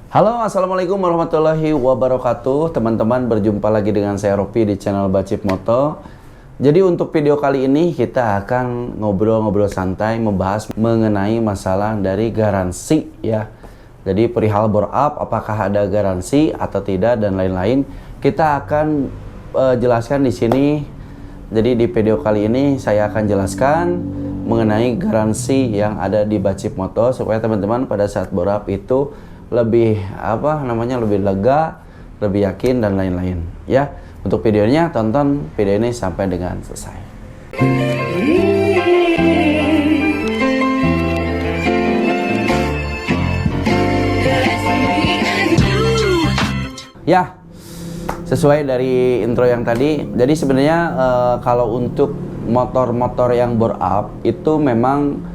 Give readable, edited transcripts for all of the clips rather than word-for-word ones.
Halo, assalamualaikum warahmatullahi wabarakatuh. Teman-teman, berjumpa lagi dengan saya Ropi di channel Bacip Moto. Jadi untuk video kali ini kita akan ngobrol-ngobrol santai membahas mengenai masalah dari garansi ya. Jadi perihal bore up, apakah ada garansi atau tidak dan lain-lain. Kita akan jelaskan di sini. Jadi di video kali ini saya akan jelaskan mengenai garansi yang ada di Bacip Moto supaya teman-teman pada saat bore up itu lebih lebih lega, lebih yakin dan lain-lain ya. Untuk videonya tonton video ini sampai dengan selesai. Ya, sesuai dari intro yang tadi. Jadi sebenarnya kalau untuk motor-motor yang bore up itu memang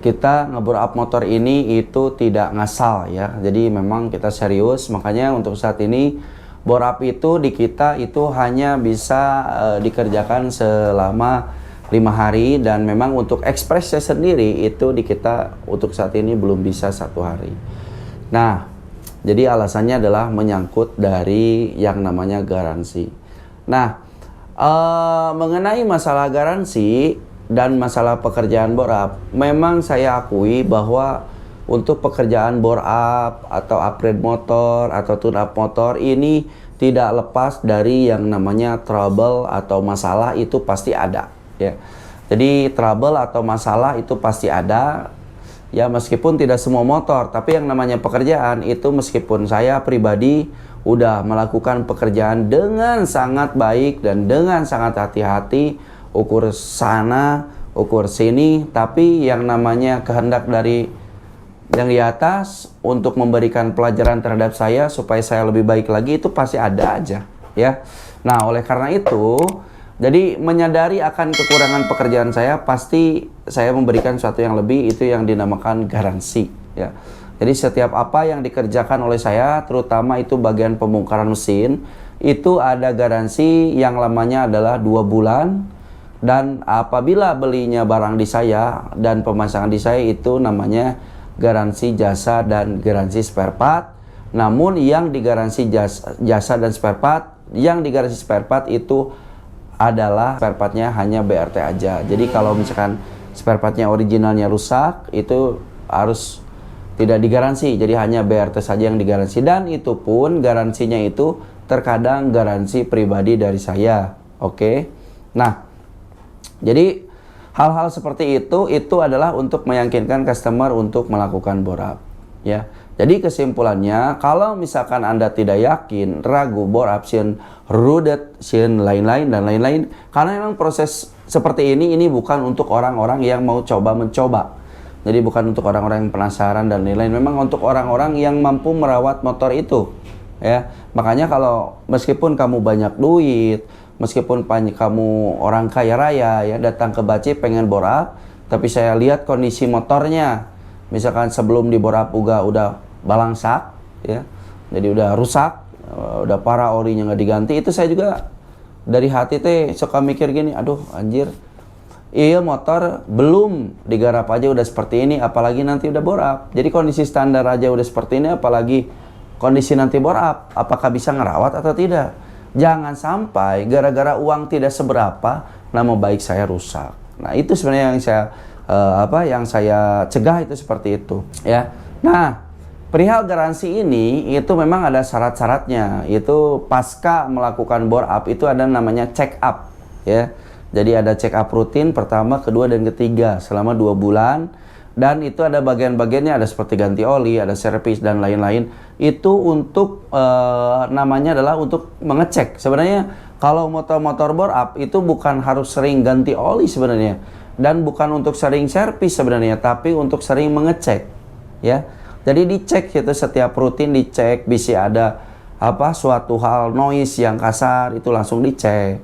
kita nge-bore up motor ini itu tidak ngasal ya. Jadi memang kita serius. Makanya untuk saat ini bore up itu di kita itu hanya bisa dikerjakan selama 5 hari. Dan memang untuk expressnya sendiri itu di kita untuk saat ini belum bisa 1 hari. Nah, jadi alasannya adalah menyangkut dari yang namanya garansi. Nah, mengenai masalah garansi dan masalah pekerjaan bore up, memang saya akui bahwa untuk pekerjaan bore up atau upgrade motor atau tune up motor ini tidak lepas dari yang namanya trouble atau masalah, itu pasti ada ya. Jadi trouble atau masalah itu pasti ada ya, meskipun tidak semua motor, tapi yang namanya pekerjaan itu meskipun saya pribadi udah melakukan pekerjaan dengan sangat baik dan dengan sangat hati-hati, ukur sana, ukur sini, tapi yang namanya kehendak dari yang di atas untuk memberikan pelajaran terhadap saya supaya saya lebih baik lagi itu pasti ada aja ya. Nah, oleh karena itu, jadi menyadari akan kekurangan pekerjaan saya, pasti saya memberikan sesuatu yang lebih, itu yang dinamakan garansi ya. Jadi setiap apa yang dikerjakan oleh saya, terutama itu bagian pembongkaran mesin, itu ada garansi yang lamanya adalah 2 bulan. Dan apabila belinya barang di saya dan pemasangan di saya, itu namanya garansi jasa dan garansi spare part. Namun yang digaransi jasa dan spare part, yang digaransi spare part itu adalah spare partnya hanya BRT aja. Jadi kalau misalkan spare partnya originalnya rusak, itu harus tidak digaransi. Jadi hanya BRT saja yang digaransi, dan itu pun garansinya itu terkadang garansi pribadi dari saya. Oke. Nah, jadi hal-hal seperti itu adalah untuk meyakinkan customer untuk melakukan bore up ya. Jadi kesimpulannya, kalau misalkan Anda tidak yakin, ragu bore up, sien rudet, sien lain-lain dan lain-lain, karena memang proses seperti ini bukan untuk orang-orang yang mau coba-mencoba. Jadi bukan untuk orang-orang yang penasaran dan lain-lain, memang untuk orang-orang yang mampu merawat motor itu ya. Makanya kalau meskipun kamu banyak duit, meskipun kamu orang kaya raya ya, datang ke Bacip pengen bore up, tapi saya lihat kondisi motornya, misalkan sebelum di bore up udah balangsak ya, jadi udah rusak, udah parah, orinya nggak diganti, itu saya juga dari hati suka mikir gini, aduh anjir, iya motor belum digarap aja udah seperti ini, apalagi nanti udah bore up. Jadi kondisi standar aja udah seperti ini, apalagi kondisi nanti bore up, apakah bisa ngerawat atau tidak? Jangan sampai gara-gara uang tidak seberapa, nama baik saya rusak. Nah, itu sebenarnya yang saya cegah itu seperti itu ya. Nah, perihal garansi ini itu memang ada syarat-syaratnya. Itu pasca melakukan bore up itu ada namanya check up ya. Jadi ada check up rutin pertama, kedua dan ketiga selama 2 bulan. Dan itu ada bagian-bagiannya, ada seperti ganti oli, ada servis dan lain-lain. Itu untuk namanya adalah untuk mengecek. Sebenarnya kalau motor-motor bore up itu bukan harus sering ganti oli sebenarnya, dan bukan untuk sering servis sebenarnya, tapi untuk sering mengecek ya. Jadi dicek itu setiap rutin dicek, bisa ada suatu hal noise yang kasar itu langsung dicek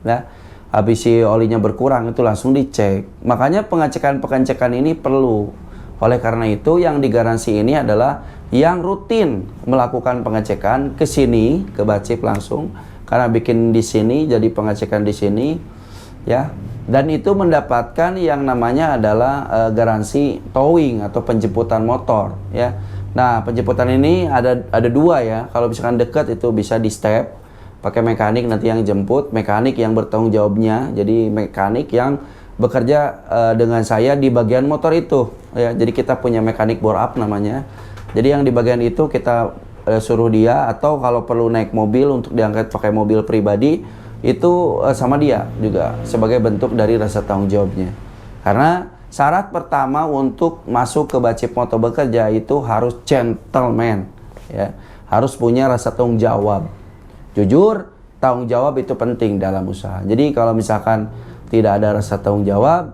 ya. Habis si olinya berkurang itu langsung dicek. Makanya pengecekan ini perlu. Oleh karena itu yang digaransi ini adalah yang rutin melakukan pengecekan ke sini, ke Bacip langsung, karena bikin di sini jadi pengecekan di sini ya. Dan itu mendapatkan yang namanya adalah garansi towing atau penjemputan motor ya. Nah, penjemputan ini ada dua ya. Kalau misalkan dekat itu bisa di step, pakai mekanik nanti yang jemput, mekanik yang bertanggung jawabnya. Jadi mekanik yang bekerja dengan saya di bagian motor itu. Ya, jadi kita punya mekanik bore up namanya. Jadi yang di bagian itu kita suruh dia, atau kalau perlu naik mobil untuk diangkat pakai mobil pribadi itu sama dia juga sebagai bentuk dari rasa tanggung jawabnya. Karena syarat pertama untuk masuk ke Bacip Moto Bekerja itu harus gentleman, ya, harus punya rasa tanggung jawab. Jujur, tanggung jawab itu penting dalam usaha. Jadi kalau misalkan tidak ada rasa tanggung jawab,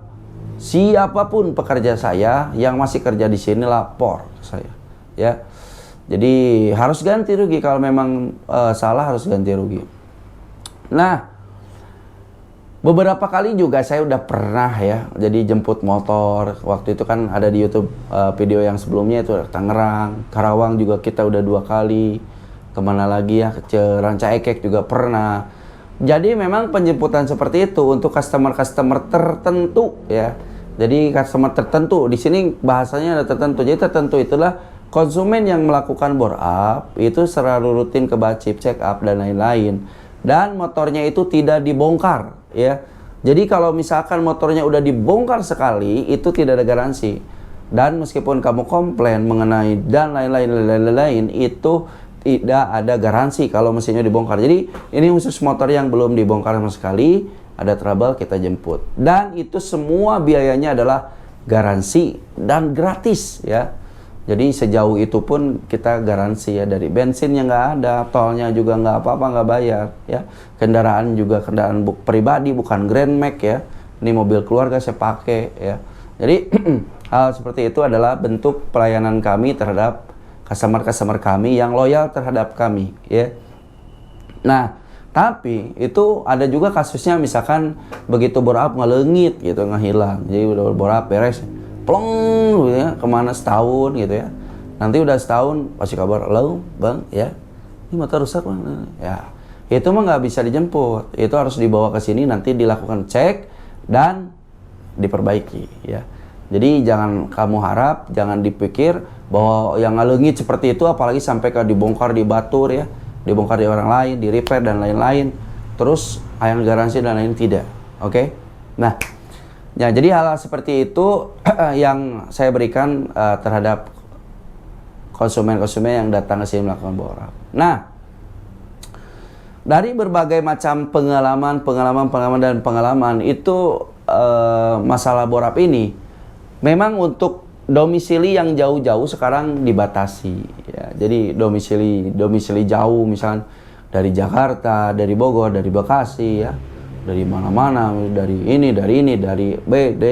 siapapun pekerja saya yang masih kerja di sini lapor ke saya, ya. Jadi harus ganti rugi kalau memang salah, harus ganti rugi. Nah, beberapa kali juga saya udah pernah ya, jadi jemput motor. Waktu itu kan ada di YouTube video yang sebelumnya itu Tangerang, Karawang juga kita udah 2 kali. Kemana lagi ya, ke Ranca Ekek juga pernah. Jadi memang penjemputan seperti itu untuk customer-customer tertentu ya. Jadi customer tertentu, di sini bahasanya ada tertentu. Jadi tertentu itulah konsumen yang melakukan bore up itu selalu rutin ke Bacip, check up dan lain-lain. Dan motornya itu tidak dibongkar ya. Jadi kalau misalkan motornya udah dibongkar sekali itu tidak ada garansi. Dan meskipun kamu komplain mengenai dan lain-lain itu tidak ada garansi kalau mesinnya dibongkar. Jadi ini khusus motor yang belum dibongkar sama sekali, ada trouble kita jemput. Dan itu semua biayanya adalah garansi dan gratis ya. Jadi sejauh itu pun kita garansi ya, dari bensinnya nggak ada, tolnya juga nggak apa-apa, nggak bayar ya. Kendaraan juga kendaraan pribadi, bukan Grand Max ya. Ini mobil keluarga saya pakai ya. Jadi hal seperti itu adalah bentuk pelayanan kami terhadap customer-customer kami yang loyal terhadap kami ya. Nah, tapi itu ada juga kasusnya misalkan begitu bore up ngelengit gitu, ngehilang. Jadi udah bore up beres, plong gitu ya, kemana setahun gitu ya. Nanti udah setahun kasih kabar, "Halo bang ya, ini motor rusak bang." Ya, itu mah nggak bisa dijemput, itu harus dibawa ke sini nanti dilakukan cek dan diperbaiki ya. Jadi jangan kamu harap, jangan dipikir bahwa yang ngelengit seperti itu apalagi sampai ke dibongkar di batur ya, dibongkar di orang lain, di repair dan lain-lain, terus ayang garansi dan lain, tidak. Oke? Nah, ya, jadi hal-hal seperti itu yang saya berikan terhadap konsumen-konsumen yang datang ke sini melakukan bore up. Nah, dari berbagai macam pengalaman itu masalah bore up ini memang untuk domisili yang jauh-jauh sekarang dibatasi ya. Jadi domisili jauh, misalnya dari Jakarta, dari Bogor, dari Bekasi ya, dari mana-mana, dari B, D,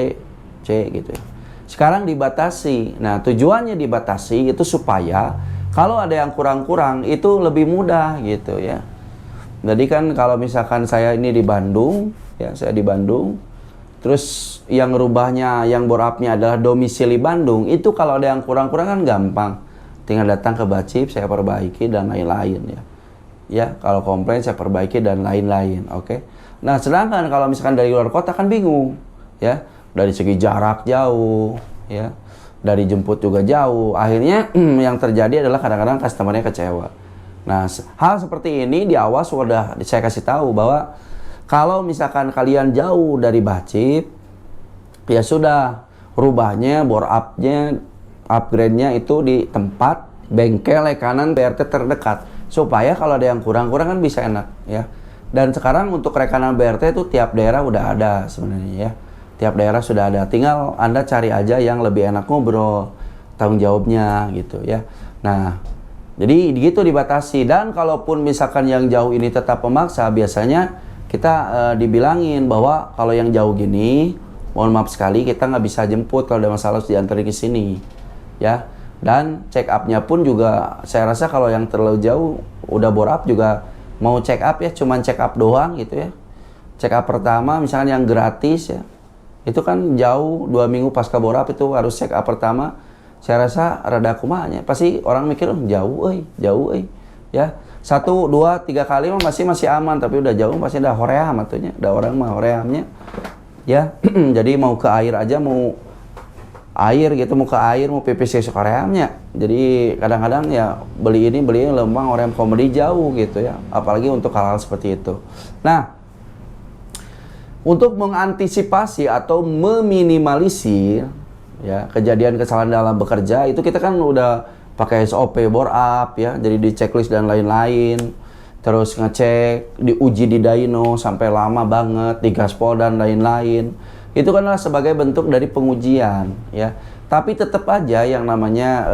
C gitu ya. Sekarang dibatasi. Nah, tujuannya dibatasi itu supaya kalau ada yang kurang-kurang itu lebih mudah gitu ya. Jadi kan kalau misalkan saya ini di Bandung ya, saya di Bandung, terus yang rubahnya, yang bore up-nya adalah domisili Bandung, itu kalau ada yang kurang-kurang kan gampang. Tinggal datang ke Bacip, saya perbaiki dan lain-lain ya. Ya, kalau komplain saya perbaiki dan lain-lain, oke. Nah, sedangkan kalau misalkan dari luar kota kan bingung, ya. Dari segi jarak jauh, ya. Dari jemput juga jauh. Akhirnya yang terjadi adalah kadang-kadang customer-nya kecewa. Nah, hal seperti ini di awal sudah saya kasih tahu bahwa kalau misalkan kalian jauh dari Bacip, ya sudah, rubahnya, bore up-nya, upgrade-nya itu di tempat bengkel rekanan BRT terdekat. Supaya kalau ada yang kurang-kurang kan bisa enak ya. Dan sekarang untuk rekanan BRT itu tiap daerah udah ada sebenarnya ya. Tiap daerah sudah ada, tinggal Anda cari aja yang lebih enak ngobrol, tanggung jawabnya gitu ya. Nah, jadi gitu dibatasi. Dan kalaupun misalkan yang jauh ini tetap memaksa, biasanya kita dibilangin bahwa kalau yang jauh gini, mohon maaf sekali kita nggak bisa jemput, kalau ada masalah harus diantarin ke sini ya. Dan check up-nya pun juga saya rasa kalau yang terlalu jauh udah bore up juga mau check up ya, cuman check up doang gitu ya. Check up pertama misalkan yang gratis ya, itu kan jauh, 2 minggu pasca bore up itu harus check up pertama. Saya rasa rada kumanya, pasti orang mikir jauh ya. 1, 2, 3 kali masih aman, tapi udah jauh pasti udah hoream atunya, udah orang mah horeamnya ya. Jadi mau ke air aja, mau air gitu, mau ke air, mau pipis ke horeamnya Jadi kadang-kadang ya beli ini lempang orang komedi jauh gitu ya, apalagi untuk hal-hal seperti itu. Nah, untuk mengantisipasi atau meminimalisir ya kejadian kesalahan dalam bekerja, itu kita kan udah pakai SOP bore up ya, jadi di checklist dan lain-lain. Terus ngecek, diuji di dyno sampai lama banget, di gaspol dan lain-lain. Itu kan adalah sebagai bentuk dari pengujian ya. Tapi tetap aja yang namanya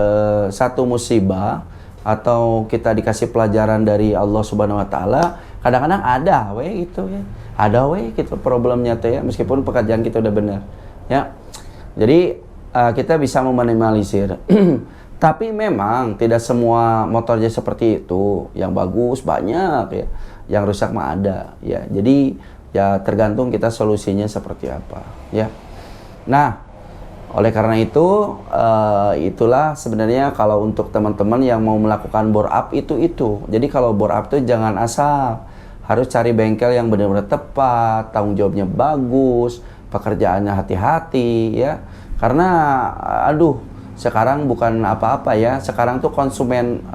satu musibah atau kita dikasih pelajaran dari Allah Subhanahu wa taala, kadang-kadang ada gitu ya. Ada gitu problemnya tuh ya, meskipun pekerjaan kita udah benar ya. Jadi kita bisa meminimalisir. Tapi memang tidak semua motornya seperti itu. Yang bagus banyak ya, yang rusak mah ada ya. Jadi ya tergantung kita solusinya seperti apa ya. Nah, oleh karena itu itulah sebenarnya kalau untuk teman-teman yang mau melakukan bore up itu. Jadi kalau bore up itu jangan asal, harus cari bengkel yang benar-benar tepat, tanggung jawabnya bagus, pekerjaannya hati-hati ya. Karena sekarang bukan apa-apa ya, sekarang tuh konsumen,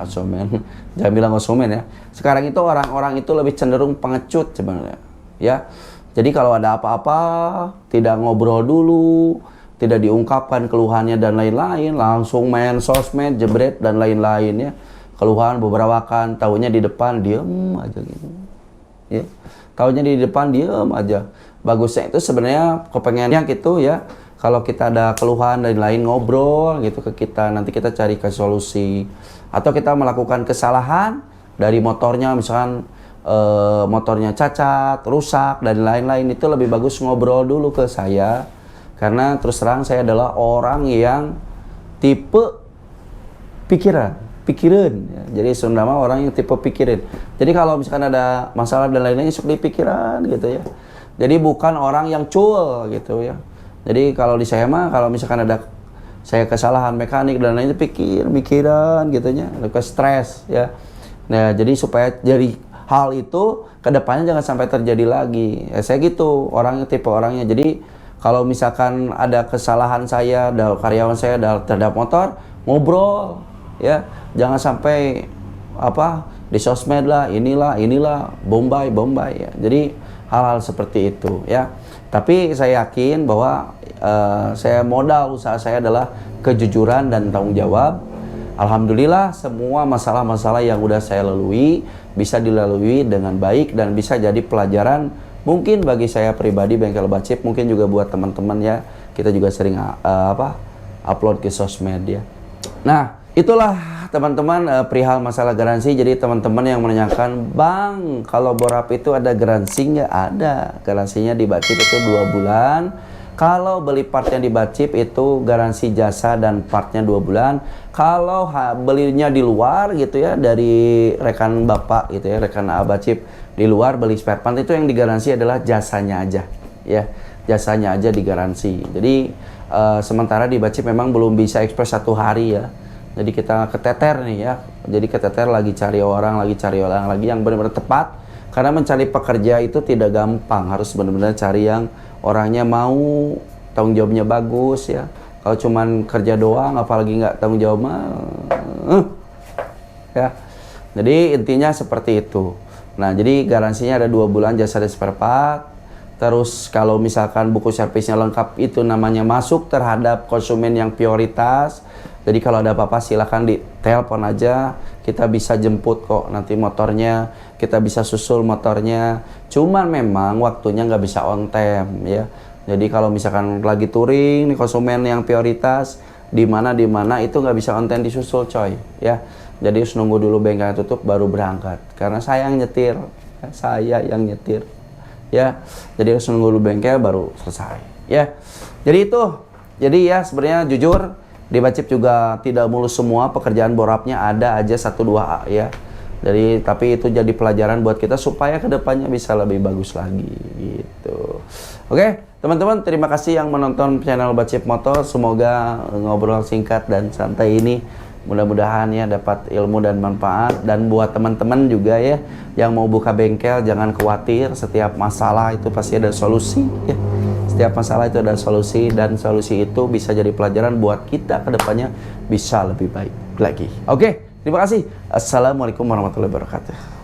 jangan bilang konsumen ya. Sekarang itu orang-orang itu lebih cenderung pengecut sebenarnya, ya. Jadi kalau ada apa-apa, tidak ngobrol dulu, tidak diungkapkan keluhannya dan lain-lain, langsung main sosmed, jebret dan lain-lain ya. Keluhan beberapa kan, taunya di depan diem aja gitu, ya. Taunya di depan diem aja. Bagusnya itu sebenarnya kepengennya gitu ya. Kalau kita ada keluhan dan lain ngobrol gitu ke kita, nanti kita cari ke solusi. Atau kita melakukan kesalahan dari motornya, misalkan motornya cacat, rusak dan lain-lain, itu lebih bagus ngobrol dulu ke saya. Karena terus terang saya adalah orang yang tipe pikiran. Ya. Jadi Sunda mah orang yang tipe pikirin. Jadi kalau misalkan ada masalah dan lain-lain suka dipikiran gitu ya. Jadi bukan orang yang cool gitu ya. Jadi kalau di saya mah, kalau misalkan ada saya kesalahan mekanik dan lainnya, mikiran gitunya, lebih stres ya. Nah, jadi supaya jadi hal itu kedepannya jangan sampai terjadi lagi. Ya, saya gitu, orangnya tipe orangnya. Jadi kalau misalkan ada kesalahan saya, ada karyawan saya terhadap motor, ngobrol ya. Jangan sampai di sosmed lah, inilah bombay ya. Jadi hal-hal seperti itu ya. Tapi saya yakin bahwa modal usaha saya adalah kejujuran dan tanggung jawab. Alhamdulillah semua masalah-masalah yang udah saya lalui bisa dilalui dengan baik dan bisa jadi pelajaran mungkin bagi saya pribadi Bengkel Bacip, mungkin juga buat teman-teman ya. Kita juga sering upload ke sosmed ya. Nah, itulah teman-teman perihal masalah garansi. Jadi teman-teman yang menanyakan, Bang, kalau bore up itu ada garansi nggak? Ada. Garansinya di Bacip itu 2 bulan. Kalau beli partnya di Bacip itu garansi jasa dan partnya 2 bulan. Kalau belinya di luar gitu ya, dari rekan Bapak gitu ya, rekan Bacip di luar beli spare part, itu yang digaransi adalah jasanya aja ya. Jasanya aja digaransi. Jadi sementara di Bacip memang belum bisa ekspres 1 hari ya. Jadi kita keteter nih ya. Jadi keteter lagi cari orang lagi yang benar-benar tepat. Karena mencari pekerja itu tidak gampang. Harus benar-benar cari yang orangnya mau, tanggung jawabnya bagus ya. Kalau cuman kerja doang, apalagi nggak tanggung jawab ya. Jadi intinya seperti itu. Nah, jadi garansinya ada 2 bulan jasa dan spare part. Terus kalau misalkan buku servisnya lengkap, itu namanya masuk terhadap konsumen yang prioritas. Jadi kalau ada apa-apa silahkan ditelepon aja, kita bisa jemput kok nanti motornya, kita bisa susul motornya. Cuman memang waktunya nggak bisa on time ya. Jadi kalau misalkan lagi touring nih konsumen yang prioritas di mana itu nggak bisa on time disusul coy ya. Jadi harus nunggu dulu bengkel tutup baru berangkat. Karena saya yang nyetir ya. Jadi harus nunggu dulu bengkel baru selesai ya. Jadi itu. Jadi ya sebenarnya jujur di Bacip juga tidak mulus semua, pekerjaan bore up-nya ada aja 1-2 ya. Jadi tapi itu jadi pelajaran buat kita supaya kedepannya bisa lebih bagus lagi gitu. Oke, teman-teman, terima kasih yang menonton channel Bacip Motor. Semoga ngobrol singkat dan santai ini Mudah-mudahan ya dapat ilmu dan manfaat. Dan buat teman-teman juga ya yang mau buka bengkel, jangan khawatir, setiap masalah itu pasti ada solusi ya. Setiap masalah itu ada solusi, dan solusi itu bisa jadi pelajaran buat kita kedepannya bisa lebih baik lagi. Oke, terima kasih. Assalamualaikum warahmatullahi wabarakatuh.